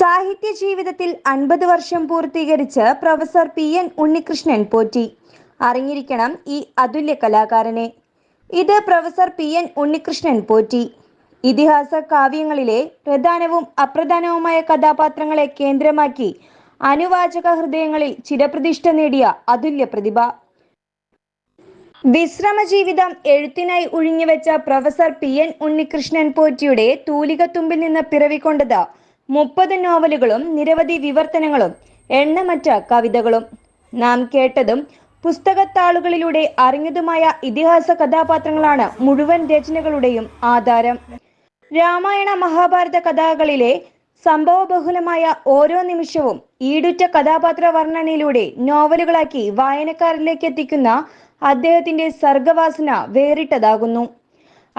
സാഹിത്യ ജീവിതത്തിൽ 50 വർഷം പൂർത്തീകരിച്ച് പ്രൊഫസർ പി.എൻ. ഉണ്ണികൃഷ്ണൻ പോറ്റി. അറിഞ്ഞിരിക്കണം ഈ അതുല്യ കലാകാരനെ. ഇത് പ്രൊഫസർ പി.എൻ. ഉണ്ണികൃഷ്ണൻ പോറ്റി. ഇതിഹാസ കാവ്യങ്ങളിലെ പ്രധാനവും അപ്രധാനവുമായ കഥാപാത്രങ്ങളെ കേന്ദ്രമാക്കി അനുവാചക ഹൃദയങ്ങളിൽ ചിരപ്രതിഷ്ഠ നേടിയ അതുല്യ പ്രതിഭ. വിശ്രമ ജീവിതം എഴുത്തിനായി ഉഴിഞ്ഞുവെച്ച പ്രൊഫസർ പി.എൻ. ഉണ്ണികൃഷ്ണൻ പോറ്റിയുടെ തൂലികത്തുമ്പിൽ നിന്ന് പിറവിക്കൊണ്ടത് 30 നോവലുകളും നിരവധി വിവർത്തനങ്ങളും എണ്ണമറ്റ കവിതകളും. നാം കേട്ടതും പുസ്തകത്താളുകളിലൂടെ അറിഞ്ഞതുമായ ഇതിഹാസ കഥാപാത്രങ്ങളാണ് മുഴുവൻ രചനകളുടെയും ആധാരം. രാമായണ മഹാഭാരത കഥകളിലെ സംഭവബഹുലമായ ഓരോ നിമിഷവും ഈടുറ്റ കഥാപാത്ര വർണ്ണനയിലൂടെ നോവലുകളാക്കി വായനക്കാരിലേക്ക് എത്തിക്കുന്ന അദ്ദേഹത്തിന്റെ സർഗവാസന വേറിട്ടതാകുന്നു.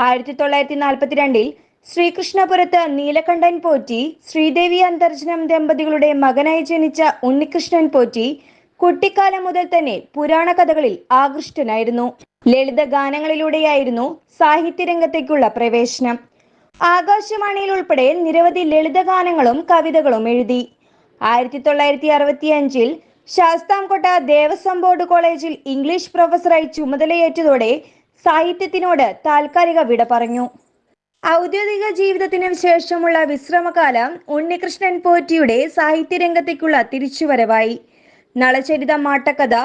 1942 ശ്രീകൃഷ്ണപുരത്ത് നീലകണ്ഠൻ പോറ്റി ശ്രീദേവി അന്തർജനം ദമ്പതികളുടെ മകനായി ജനിച്ച ഉണ്ണികൃഷ്ണൻ പോറ്റി കുട്ടിക്കാലം മുതൽ തന്നെ പുരാണ കഥകളിൽ ആകൃഷ്ടനായിരുന്നു. ലളിത ഗാനങ്ങളിലൂടെയായിരുന്നു സാഹിത്യരംഗത്തേക്കുള്ള പ്രവേശനം. ആകാശവാണിയിൽ ഉൾപ്പെടെ നിരവധി ലളിത ഗാനങ്ങളും കവിതകളും എഴുതി. 1965 ശാസ്താംകോട്ട ദേവസ്വം ബോർഡ് കോളേജിൽ ഇംഗ്ലീഷ് പ്രൊഫസറായി ചുമതലയേറ്റതോടെ സാഹിത്യത്തിനോട് താൽക്കാലിക വിട പറഞ്ഞു. ഔദ്യോഗിക ജീവിതത്തിനു ശേഷമുള്ള വിശ്രമകാലം ഉണ്ണികൃഷ്ണൻ പോറ്റിയുടെ സാഹിത്യരംഗത്തേക്കുള്ള തിരിച്ചുവരവായി. നളചരിതം ആട്ടക്കഥ,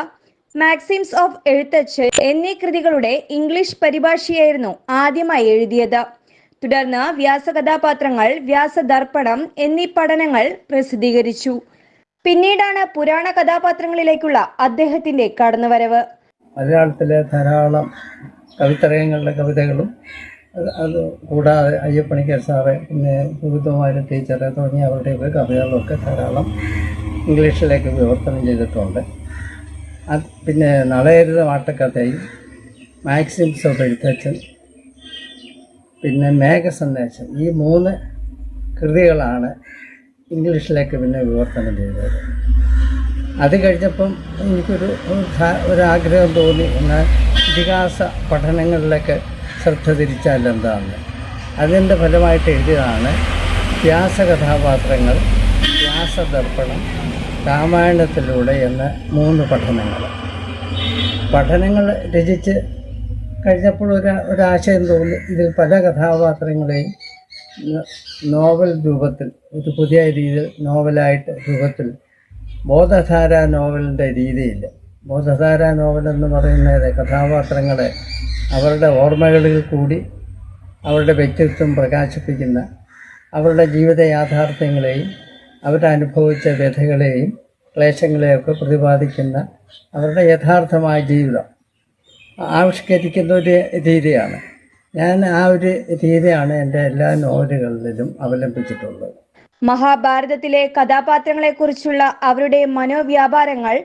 മാക്സിംസ് ഓഫ് എഴുത്തച്ഛൻ എന്നീ കൃതികളുടെ ഇംഗ്ലീഷ് പരിഭാഷയായിരുന്നു ആദ്യമായി എഴുതിയത്. തുടർന്ന് വ്യാസകഥാപാത്രങ്ങൾ, വ്യാസദർപ്പണം എന്നീ പഠനങ്ങൾ പ്രസിദ്ധീകരിച്ചു. പിന്നീടാണ് പുരാണ കഥാപാത്രങ്ങളിലേക്കുള്ള അദ്ദേഹത്തിന്റെ കടന്നുവരവ്. മലയാളത്തിലെ ധാരാളം കവിത്രയങ്ങളുടെ കവിതകളും അത് കൂടാതെ അയ്യപ്പണിക്കർ സാറ്, പിന്നെ സുഗതകുമാരി ടീച്ചറ് തുടങ്ങിയ അവരുടെയൊക്കെ കവിതകളൊക്കെ ധാരാളം ഇംഗ്ലീഷിലേക്ക് വിവർത്തനം ചെയ്തിട്ടുണ്ട്. പിന്നെ നളചരിതം ആട്ടക്കഥയും മാക്സിംസ് ഓഫ് എഴുത്തച്ഛൻ, പിന്നെ മേഘസന്ദേശം, ഈ 3 കൃതികളാണ് ഇംഗ്ലീഷിലേക്ക് പിന്നെ വിവർത്തനം ചെയ്തത്. അത് കഴിഞ്ഞപ്പം ഒരാഗ്രഹം തോന്നി, എന്നാൽ ഇതിഹാസ പഠനങ്ങളിലേക്ക് ശ്രദ്ധ തിരിച്ചാൽ എന്താണെന്ന്. അതിൻ്റെ ഫലമായിട്ട് എഴുതിയതാണ് വ്യാസകഥാപാത്രങ്ങൾ, വ്യാസദർപ്പണം, രാമായണത്തിലൂടെ എന്ന 3 പഠനങ്ങൾ രചിച്ച് കഴിഞ്ഞപ്പോൾ ഒരാശയം തോന്നി. ഇതിൽ പല കഥാപാത്രങ്ങളെയും നോവൽ രൂപത്തിൽ, ഒരു പുതിയ രീതിയിൽ നോവലായിട്ട് രൂപത്തിൽ, ബോധധാരാ നോവലിൻ്റെ രീതിയിൽ, ബോധധാരാ നോവൽ എന്ന് പറയുന്നത് കഥാപാത്രങ്ങളെ അവരുടെ ഓർമ്മകളിൽ കൂടി അവരുടെ വ്യക്തിത്വം പ്രകാശിപ്പിക്കുന്ന, അവരുടെ ജീവിത യാഥാർത്ഥ്യങ്ങളെയും അവരനുഭവിച്ച വ്യഥകളെയും ക്ലേശങ്ങളെയൊക്കെ പ്രതിപാദിക്കുന്ന അവരുടെ യഥാർത്ഥമായ ജീവിതം ആവിഷ്കരിക്കുന്ന ഒരു രീതിയാണ്. ഞാൻ ആ ഒരു രീതിയാണ് എൻ്റെ എല്ലാ നോവലുകളിലും അവലംബിച്ചിട്ടുള്ളത്. മഹാഭാരതത്തിലെ കഥാപാത്രങ്ങളെ കുറിച്ചുള്ള അവരുടെ മനോവ്യാപാരങ്ങൾ,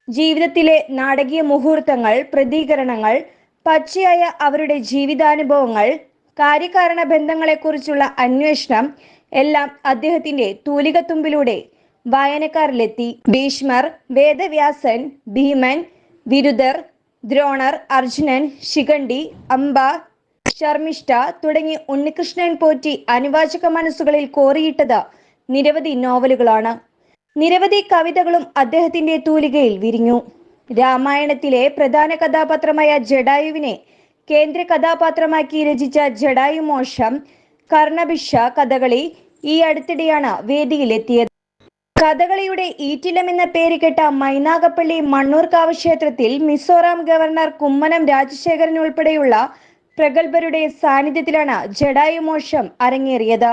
ജീവിതത്തിലെ നാടകീയ മുഹൂർത്തങ്ങൾ, പ്രതികരണങ്ങൾ, പച്ചയായ അവരുടെ ജീവിതാനുഭവങ്ങൾ, കാര്യകാരണ ബന്ധങ്ങളെക്കുറിച്ചുള്ള അന്വേഷണം എല്ലാം അദ്ദേഹത്തിന്റെ തൂലികത്തുമ്പിലൂടെ വായനക്കാരിലെത്തി. ഭീഷ്മർ, വേദവ്യാസൻ, ഭീമൻ, വിരുധർ, ദ്രോണർ, അർജുനൻ, ശിഖണ്ഡി, അംബ, ശർമിഷ്ഠ തുടങ്ങി ഉണ്ണികൃഷ്ണൻ പോറ്റി അനുവാചക മനസ്സുകളിൽ കോറിയിട്ടത് നിരവധി നോവലുകളാണ്. നിരവധി കവിതകളും അദ്ദേഹത്തിന്റെ തൂലികയിൽ വിരിഞ്ഞു. രാമായണത്തിലെ പ്രധാന കഥാപാത്രമായ ജടായുവിനെ കേന്ദ്ര കഥാപാത്രമാക്കി രചിച്ച ജടായുമോക്ഷം, കർണഭിഷ കഥകളി ഈ അടുത്തിടെയാണ് വേദിയിലെത്തിയത്. കഥകളിയുടെ ഈറ്റിലം എന്ന പേര് കേട്ട മൈനാഗപ്പള്ളി മണ്ണൂർക്കാവ് ക്ഷേത്രത്തിൽ മിസോറാം ഗവർണർ കുമ്മനം രാജശേഖരൻ ഉൾപ്പെടെയുള്ള പ്രഗത്ഭരുടെ സാന്നിധ്യത്തിലാണ് ജടായുമോക്ഷം അരങ്ങേറിയത്.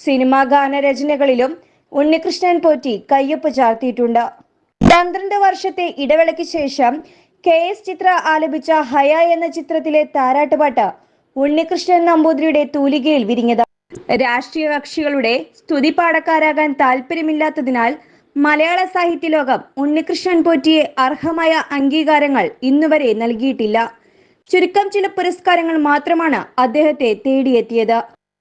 സിനിമാ ഗാനരചനകളിലും ഉണ്ണികൃഷ്ണൻ പോറ്റി കയ്യൊപ്പ് ചാർത്തിയിട്ടുണ്ട്. 12 വർഷത്തെ ഇടവേളയ്ക്ക് ശേഷം KS ചിത്ര ആലപിച്ച ഹയ എന്ന ചിത്രത്തിലെ താരാട്ടുപാട്ട് ഉണ്ണികൃഷ്ണൻ നമ്പൂതിരിയുടെ തൂലികയിൽ വിരിഞ്ഞത്. രാഷ്ട്രീയ കക്ഷികളുടെ സ്തുതിപാഠക്കാരാകാൻ താല്പര്യമില്ലാത്തതിനാൽ മലയാള സാഹിത്യ ലോകം ഉണ്ണികൃഷ്ണൻ പോറ്റിയെ അർഹമായ അംഗീകാരങ്ങൾ ഇന്നുവരെ നൽകിയിട്ടില്ല. ചുരുക്കം ചില പുരസ്കാരങ്ങൾ മാത്രമാണ് അദ്ദേഹത്തെ തേടിയെത്തിയത്.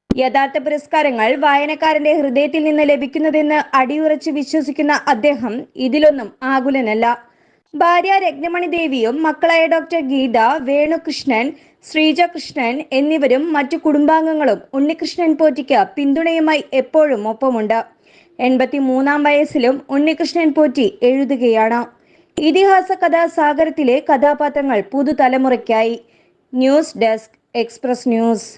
യഥാർത്ഥ പുരസ്കാരങ്ങൾ വായനക്കാരന്റെ ഹൃദയത്തിൽ നിന്ന് ലഭിക്കുന്നതെന്ന് അടിയുറച്ച് വിശ്വസിക്കുന്ന അദ്ദേഹം ഇതിലൊന്നും ആകുലനല്ല. ഭാര്യ രത്നമണി ദേവിയും മക്കളായ ഡോക്ടർ ഗീത, വേണുകൃഷ്ണൻ, ശ്രീജ കൃഷ്ണൻ എന്നിവരും മറ്റു കുടുംബാംഗങ്ങളും ഉണ്ണികൃഷ്ണൻ പോറ്റിക്ക് പിന്തുണയുമായി എപ്പോഴും ഒപ്പമുണ്ട്. 83-ാം വയസ്സിലും ഉണ്ണികൃഷ്ണൻ പോറ്റി എഴുതുകയാണ്. ഇതിഹാസ കഥാസാഗരത്തിലെ കഥാപാത്രങ്ങൾ പുതുതലമുറയ്ക്കായി. News desk, express news.